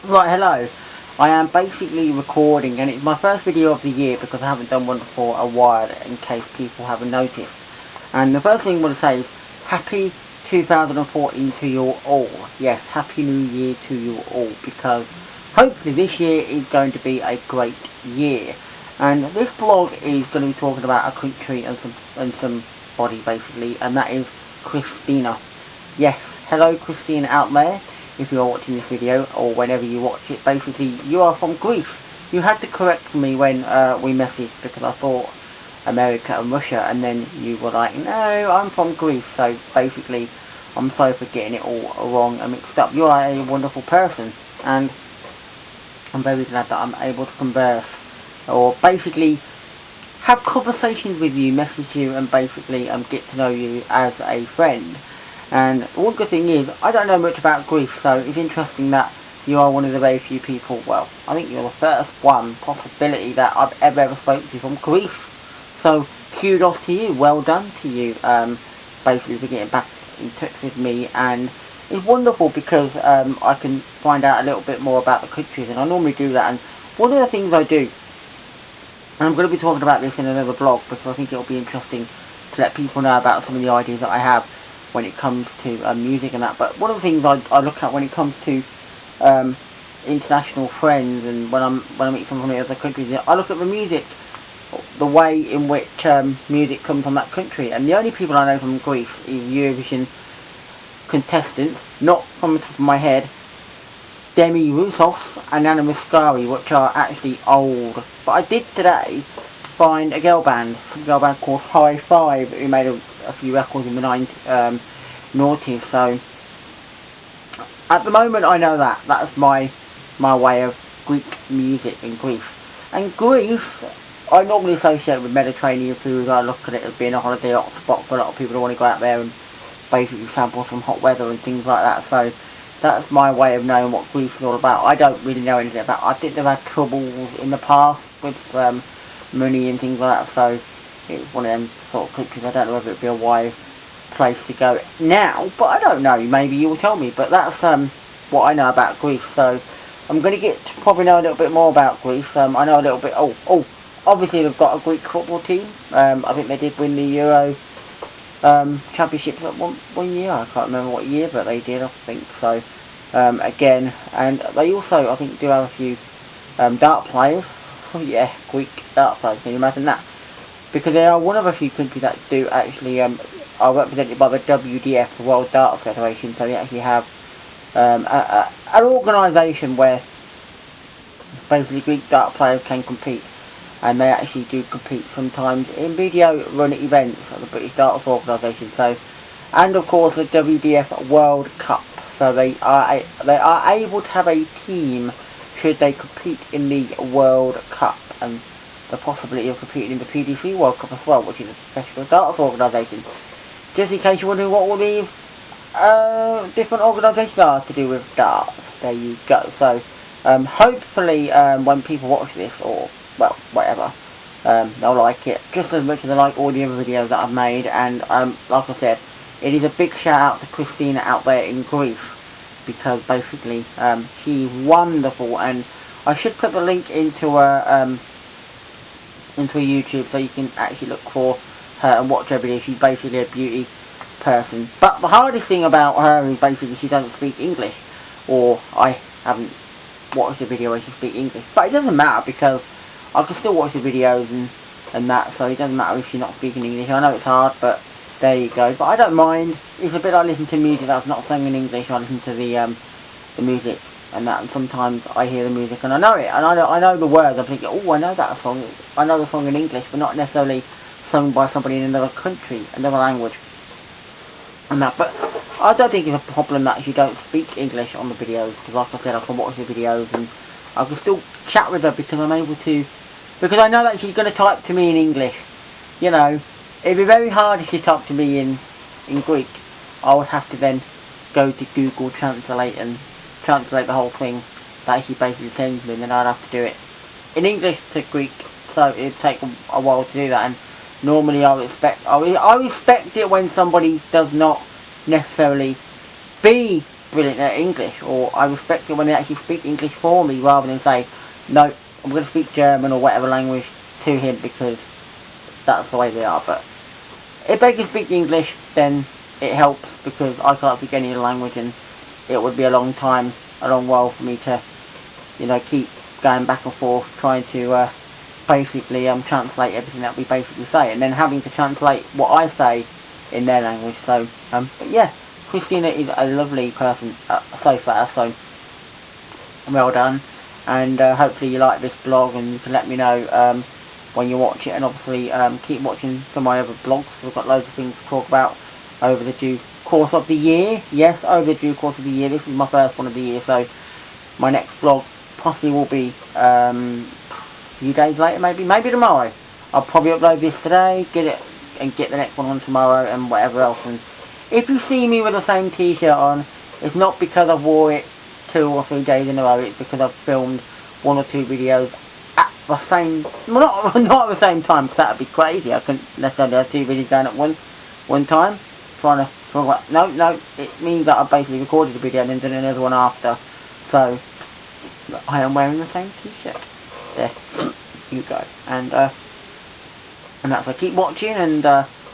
Right, hello. I am basically recording, and it's my first video of the year because I haven't done one for a while, in case people haven't noticed. And the first thing I want to say is, Happy 2014 to you all. Yes, Happy New Year to you all, because hopefully this year is going to be a great year. And this blog is going to be talking about a country and somebody basically, and that is Christina. Yes, hello Christina out there. If you are watching this video, or whenever you watch it, basically, you are from Greece. You had to correct me when we messaged, because I thought America and Russia, and then you were like, no, I'm from Greece. So basically, I'm sorry for getting it all wrong and mixed up. You are a wonderful person, and I'm very glad that I'm able to converse, or basically have conversations with you, message you, and basically get to know you as a friend. And one good thing is, I don't know much about Greece, so it's interesting that you are one of the very few people, well, I think you're the first one, possibility, that I've ever spoken to from Greece. So, kudos to you, well done to you, basically for getting back in touch with me. And it's wonderful because I can find out a little bit more about the countries, and I normally do that. And one of the things I do, and I'm going to be talking about this in another blog, because I think it'll be interesting to let people know about some of the ideas that I have when it comes to music and that. But one of the things I look at when it comes to international friends, and when I meet someone from the other countries, I look at the music, the way in which music comes from that country. And the only people I know from Greece is Eurovision contestants, not from the top of my head, Demi Roussos and Anna Muscari, which are actually old. But I did today find a girl band called High Five, who made a few records in the noughties. So at the moment, I know that's my way of Greek music in Greece. And Greece, I normally associate with Mediterranean food. I look at it as being a holiday hotspot for a lot of people who want to go out there and basically sample some hot weather and things like that. So that's my way of knowing what Greece is all about. I don't really know anything about it. I think they've had troubles in the past with money and things like that, so it's one of them sort of countries. I don't know whether it'd be a wise place to go now, but I don't know, maybe you will tell me. But that's what I know about Greece. So I'm going to get to probably know a little bit more about Greece. I know a little bit, obviously they've got a Greek football team. I think they did win the Euro Championships at one year. I can't remember what year, but they did, I think so. Again, and they also, I think, do have a few dart players. Oh yeah, Greek dart players, can you imagine that? Because they are one of a few countries that do actually are represented by the WDF, the World Dart Federation. So they actually have an organisation where basically Greek dart players can compete, and they actually do compete sometimes in video-run events at the British Darts Organisation. So, and of course the WDF World Cup. So they are able to have a team should they compete in the World Cup, and the possibility of competing in the PDC World Cup as well, which is a professional darts organisation. Just in case you're wondering what all these different organisations are to do with darts, there you go. So hopefully when people watch this, or well, whatever, they'll like it just as much as they like all the other videos that I've made. And like I said, it is a big shout out to Christina out there in Greece, because basically she's wonderful, and I should put the link into her YouTube so you can actually look for her and watch her video. She's basically a beauty person. But the hardest thing about her is basically she doesn't speak English, or I haven't watched a video where she speaks English. But it doesn't matter, because I can still watch the videos and that, so it doesn't matter if she's not speaking English. I know it's hard, but there you go. But I don't mind. It's a bit like listening to music that's not sung in English. I listen to the music and that, and sometimes I hear the music and I know it, and I know the words. I'm thinking, oh, I know that song. I know the song in English, but not necessarily sung by somebody in another country, another language, and that. But I don't think it's a problem that you don't speak English on the videos, because like I said, I can watch the videos and I can still chat with her, because I'm able to, because I know that she's going to type to me in English. You know, it'd be very hard if she typed to me in Greek. I would have to then go to Google Translate and translate the whole thing that she basically sends me, and then I'd have to do it in English to Greek, so it'd take a while to do that. And normally I respect it when somebody does not necessarily be brilliant at English, or I respect it when they actually speak English for me, rather than say, no, I'm going to speak German or whatever language to him because that's the way they are. But if they can speak English, then it helps, because I can't speak any other language, and it would be a long while for me to, keep going back and forth trying to basically translate everything that we basically say, and then having to translate what I say in their language. So, but yeah, Christina is a lovely person so far, so well done. And hopefully you like this blog, and you can let me know when you watch it, and obviously keep watching some of my other blogs. We've got loads of things to talk about over the due course of the year. Yes, over the due course of the year. This is my first one of the year, so my next blog possibly will be a few days later, maybe tomorrow. I'll probably upload this today, get the next one on tomorrow, and whatever else. And if you see me with the same t-shirt on, it's not because I wore it 2 or 3 days in a row. It's because I've filmed 1 or 2 videos at the same, well, not at the same time, because that would be crazy. I couldn't necessarily have 2 videos going at one time. Trying to talk about, no, it means that I basically recorded a video and then did another one after. So I am wearing the same t-shirt. There you go. And that's why. Keep watching, and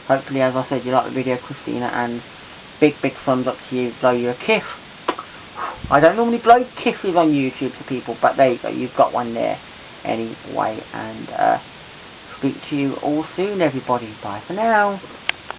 hopefully, as I said, you like the video, Christina, and big thumbs up to you. Blow you a kiss. I don't normally blow kisses on YouTube to people, but there you go, you've got one there anyway. And speak to you all soon, everybody. Bye for now.